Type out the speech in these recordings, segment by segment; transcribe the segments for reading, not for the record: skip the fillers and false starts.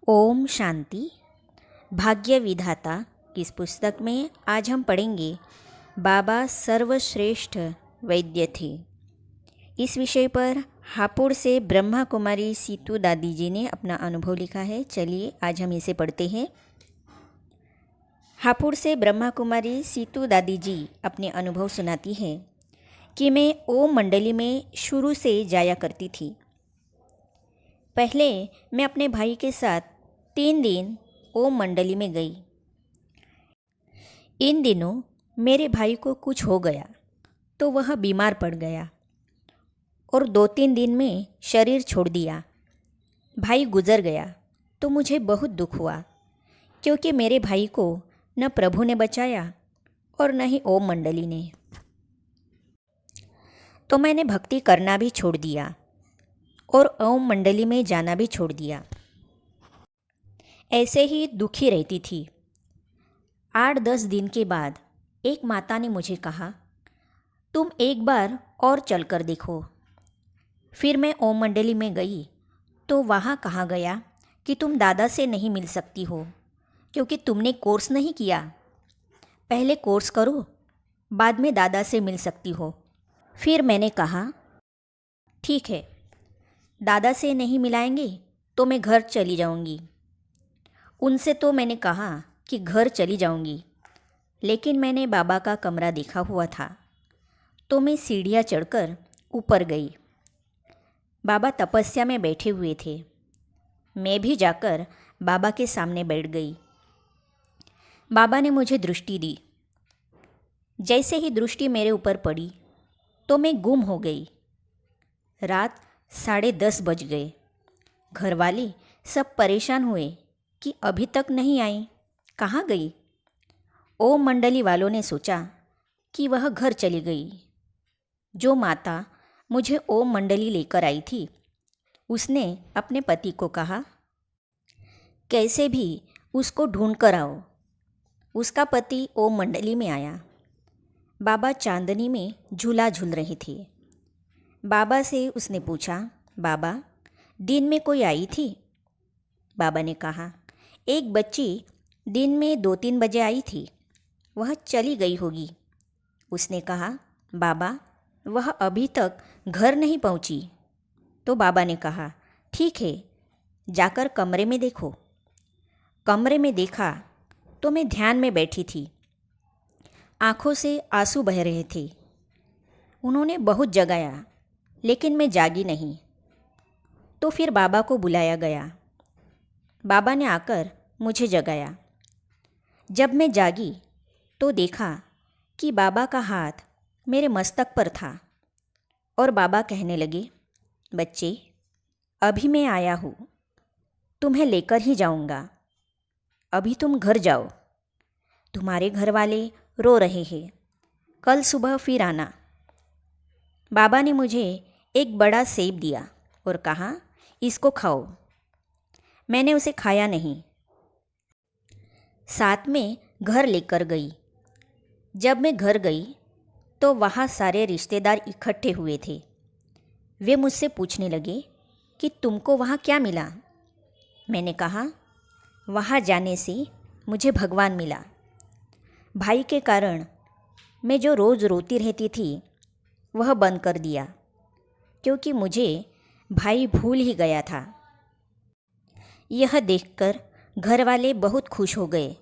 ओम शांति। भाग्य विधाता इस पुस्तक में आज हम पढ़ेंगे बाबा सर्वश्रेष्ठ वैद्य थे। इस विषय पर हापुड़ से ब्रह्मा कुमारी सीतू दादी जी ने अपना अनुभव लिखा है। चलिए आज हम इसे पढ़ते हैं। हापुड़ से ब्रह्मा कुमारी सीतू दादी जी अपने अनुभव सुनाती हैं कि मैं ओम मंडली में शुरू से जाया करती थी। पहले मैं अपने भाई के साथ 3 दिन ओम मंडली में गई। इन दिनों मेरे भाई को कुछ हो गया तो वह बीमार पड़ गया और 2-3 दिन में शरीर छोड़ दिया। भाई गुजर गया तो मुझे बहुत दुख हुआ, क्योंकि मेरे भाई को न प्रभु ने बचाया और न ही ओम मंडली ने। तो मैंने भक्ति करना भी छोड़ दिया और ओम मंडली में जाना भी छोड़ दिया। ऐसे ही दुखी रहती थी। 8-10 दिन के बाद एक माता ने मुझे कहा, तुम एक बार और चलकर देखो। फिर मैं ओम मंडली में गई तो वहाँ कहा गया कि तुम दादा से नहीं मिल सकती हो, क्योंकि तुमने कोर्स नहीं किया। पहले कोर्स करो, बाद में दादा से मिल सकती हो। फिर मैंने कहा, ठीक है, दादा से नहीं मिलाएंगे तो मैं घर चली जाऊंगी। उनसे तो मैंने कहा कि घर चली जाऊंगी, लेकिन मैंने बाबा का कमरा देखा हुआ था तो मैं सीढ़ियाँ चढ़कर ऊपर गई। बाबा तपस्या में बैठे हुए थे। मैं भी जाकर बाबा के सामने बैठ गई। बाबा ने मुझे दृष्टि दी। जैसे ही दृष्टि मेरे ऊपर पड़ी तो मैं गुम हो गई। रात 10:30 बज गए। घरवाले सब परेशान हुए कि अभी तक नहीं आई, कहाँ गई। ओम मंडली वालों ने सोचा कि वह घर चली गई। जो माता मुझे ओम मंडली लेकर आई थी, उसने अपने पति को कहा, कैसे भी उसको ढूंढ कर आओ। उसका पति ओम मंडली में आया। बाबा चांदनी में झूला झूल रहे थे। बाबा से उसने पूछा, बाबा दिन में कोई आई थी? बाबा ने कहा, एक बच्ची दिन में 2-3 बजे आई थी, वह चली गई होगी। उसने कहा, बाबा वह अभी तक घर नहीं पहुंची। तो बाबा ने कहा, ठीक है, जाकर कमरे में देखो। कमरे में देखा तो मैं ध्यान में बैठी थी। आँखों से आंसू बह रहे थे। उन्होंने बहुत जगाया, लेकिन मैं जागी नहीं। तो फिर बाबा को बुलाया गया। बाबा ने आकर मुझे जगाया। जब मैं जागी तो देखा कि बाबा का हाथ मेरे मस्तक पर था और बाबा कहने लगे, बच्चे अभी मैं आया हूँ, तुम्हें लेकर ही जाऊँगा। अभी तुम घर जाओ, तुम्हारे घर वाले रो रहे हैं, कल सुबह फिर आना। बाबा ने मुझे एक बड़ा सेब दिया और कहा, इसको खाओ। मैंने उसे खाया नहीं। साथ में घर लेकर गई। जब मैं घर गई तो वहाँ सारे रिश्तेदार इकट्ठे हुए थे। वे मुझसे पूछने लगे कि तुमको वहाँ क्या मिला? मैंने कहा, वहाँ जाने से मुझे भगवान मिला। भाई के कारण मैं जो रोज़ रोती रहती थी वह बंद कर दिया, क्योंकि मुझे भाई भूल ही गया था। यह देखकर घर वाले बहुत खुश हो गए।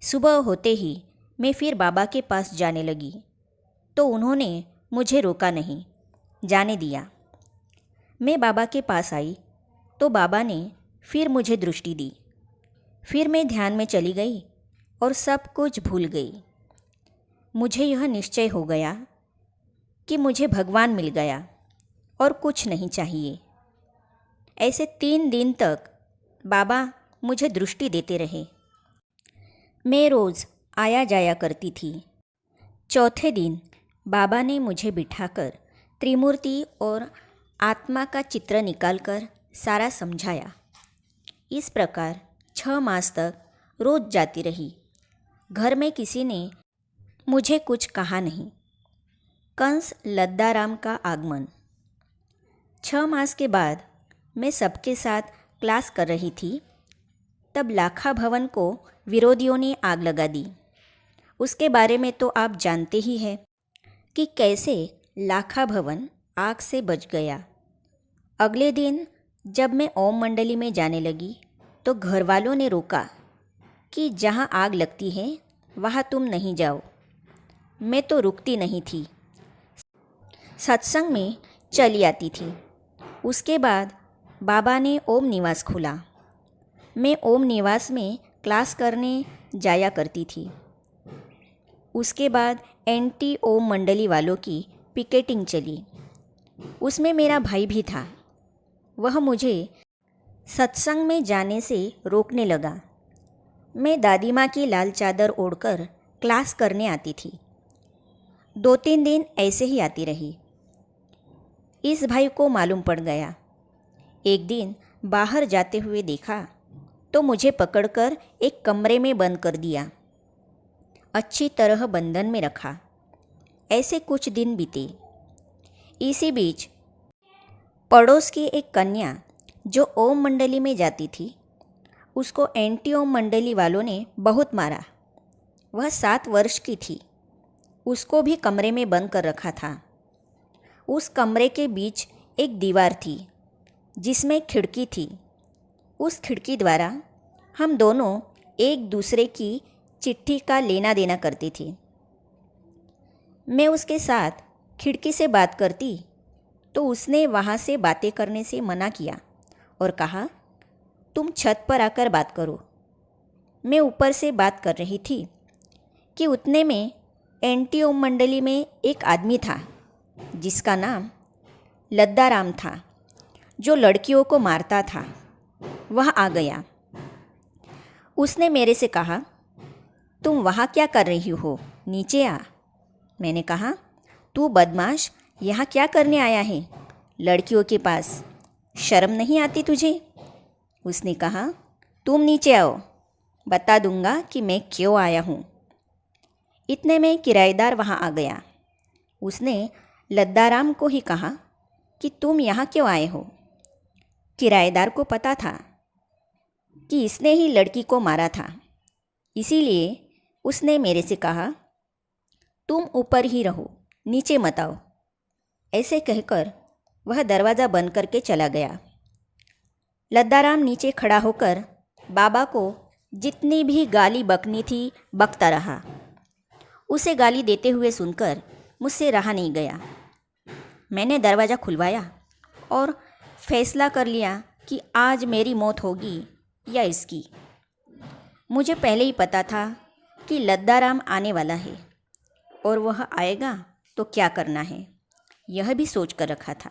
सुबह होते ही मैं फिर बाबा के पास जाने लगी तो उन्होंने मुझे रोका नहीं, जाने दिया। मैं बाबा के पास आई तो बाबा ने फिर मुझे दृष्टि दी। फिर मैं ध्यान में चली गई और सब कुछ भूल गई। मुझे यह निश्चय हो गया कि मुझे भगवान मिल गया और कुछ नहीं चाहिए। ऐसे 3 दिन तक बाबा मुझे दृष्टि देते रहे। मैं रोज़ आया जाया करती थी। चौथे दिन बाबा ने मुझे बिठाकर त्रिमूर्ति और आत्मा का चित्र निकालकर सारा समझाया। इस प्रकार 6 मास तक रोज़ जाती रही। घर में किसी ने मुझे कुछ कहा नहीं। कंस लद्दाराम का आगमन। 6 मास के बाद मैं सबके साथ क्लास कर रही थी तब लाखा भवन को विरोधियों ने आग लगा दी। उसके बारे में तो आप जानते ही हैं कि कैसे लाखा भवन आग से बच गया। अगले दिन जब मैं ओम मंडली में जाने लगी तो घर वालों ने रोका कि जहाँ आग लगती है वहाँ तुम नहीं जाओ। मैं तो रुकती नहीं थी, सत्संग में चली आती थी। उसके बाद बाबा ने ओम निवास खोला। मैं ओम निवास में क्लास करने जाया करती थी। उसके बाद एंटी ओम मंडली वालों की पिकेटिंग चली। उसमें मेरा भाई भी था। वह मुझे सत्संग में जाने से रोकने लगा। मैं दादी माँ की लाल चादर ओढ़कर क्लास करने आती थी। 2-3 दिन ऐसे ही आती रही। इस भाई को मालूम पड़ गया। एक दिन बाहर जाते हुए देखा तो मुझे पकड़कर एक कमरे में बंद कर दिया, अच्छी तरह बंधन में रखा। ऐसे कुछ दिन बीते। इसी बीच पड़ोस की एक कन्या जो ओम मंडली में जाती थी, उसको एंटी ओम मंडली वालों ने बहुत मारा। वह 7 वर्ष की थी। उसको भी कमरे में बंद कर रखा था। उस कमरे के बीच एक दीवार थी जिसमें खिड़की थी। उस खिड़की द्वारा हम दोनों एक दूसरे की चिट्ठी का लेना देना करते थे। मैं उसके साथ खिड़की से बात करती तो उसने वहाँ से बातें करने से मना किया और कहा, तुम छत पर आकर बात करो। मैं ऊपर से बात कर रही थी कि उतने में एंटी ओम मंडली में एक आदमी था जिसका नाम लद्दाराम था, जो लड़कियों को मारता था। वह आ गया। उसने मेरे से कहा, तुम वहाँ क्या कर रही हो, नीचे आ। मैंने कहा, तू बदमाश यहाँ क्या करने आया है लड़कियों के पास, शर्म नहीं आती तुझे? उसने कहा, तुम नीचे आओ, बता दूंगा कि मैं क्यों आया हूँ। इतने में किराएदार वहाँ आ गया। उसने लद्दाराम को ही कहा कि तुम यहाँ क्यों आए हो। किराएदार को पता था कि इसने ही लड़की को मारा था, इसीलिए उसने मेरे से कहा, तुम ऊपर ही रहो, नीचे मत आओ। ऐसे कहकर वह दरवाज़ा बंद करके चला गया। लद्दाराम नीचे खड़ा होकर बाबा को जितनी भी गाली बकनी थी बकता रहा। उसे गाली देते हुए सुनकर मुझसे रहा नहीं गया। मैंने दरवाज़ा खुलवाया और फैसला कर लिया कि आज मेरी मौत होगी या इसकी। मुझे पहले ही पता था कि लद्दाराम आने वाला है और वह आएगा तो क्या करना है, यह भी सोच कर रखा था।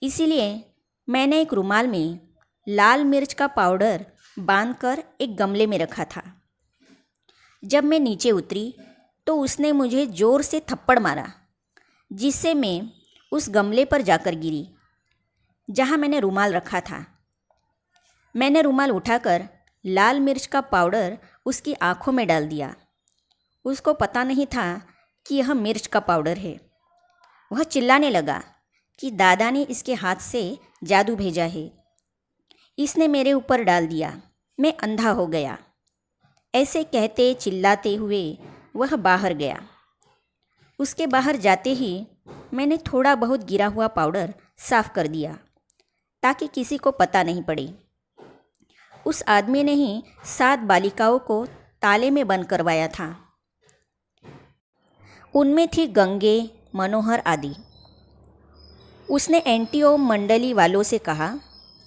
इसीलिए मैंने एक रुमाल में लाल मिर्च का पाउडर बांधकर एक गमले में रखा था। जब मैं नीचे उतरी तो उसने मुझे ज़ोर से थप्पड़ मारा, जिससे मैं उस गमले पर जाकर गिरी जहाँ मैंने रुमाल रखा था। मैंने रुमाल उठाकर लाल मिर्च का पाउडर उसकी आँखों में डाल दिया। उसको पता नहीं था कि यह मिर्च का पाउडर है। वह चिल्लाने लगा कि दादा ने इसके हाथ से जादू भेजा है, इसने मेरे ऊपर डाल दिया, मैं अंधा हो गया। ऐसे कहते चिल्लाते हुए वह बाहर गया। उसके बाहर जाते ही मैंने थोड़ा बहुत गिरा हुआ पाउडर साफ कर दिया ताकि किसी को पता नहीं पड़े। उस आदमी ने ही 7 बालिकाओं को ताले में बंद करवाया था। उनमें थी गंगे, मनोहर आदि। उसने एंटी ओम मंडली वालों से कहा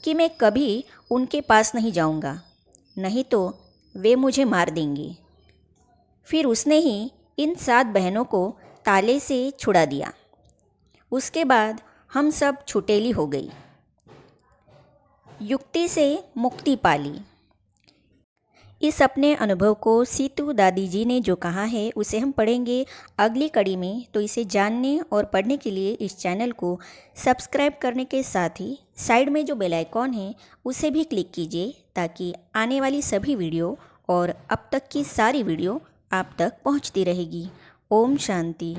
कि मैं कभी उनके पास नहीं जाऊंगा, नहीं तो वे मुझे मार देंगे। फिर उसने ही इन 7 बहनों को ताले से छुड़ा दिया। उसके बाद हम सब छुटेली हो गई, युक्ति से मुक्ति पाली। इस अपने अनुभव को सीतू दादी जी ने जो कहा है उसे हम पढ़ेंगे अगली कड़ी में। तो इसे जानने और पढ़ने के लिए इस चैनल को सब्सक्राइब करने के साथ ही साइड में जो बेल आइकॉन है उसे भी क्लिक कीजिए ताकि आने वाली सभी वीडियो और अब तक की सारी वीडियो आप तक पहुंचती रहेगी। ओम शांति।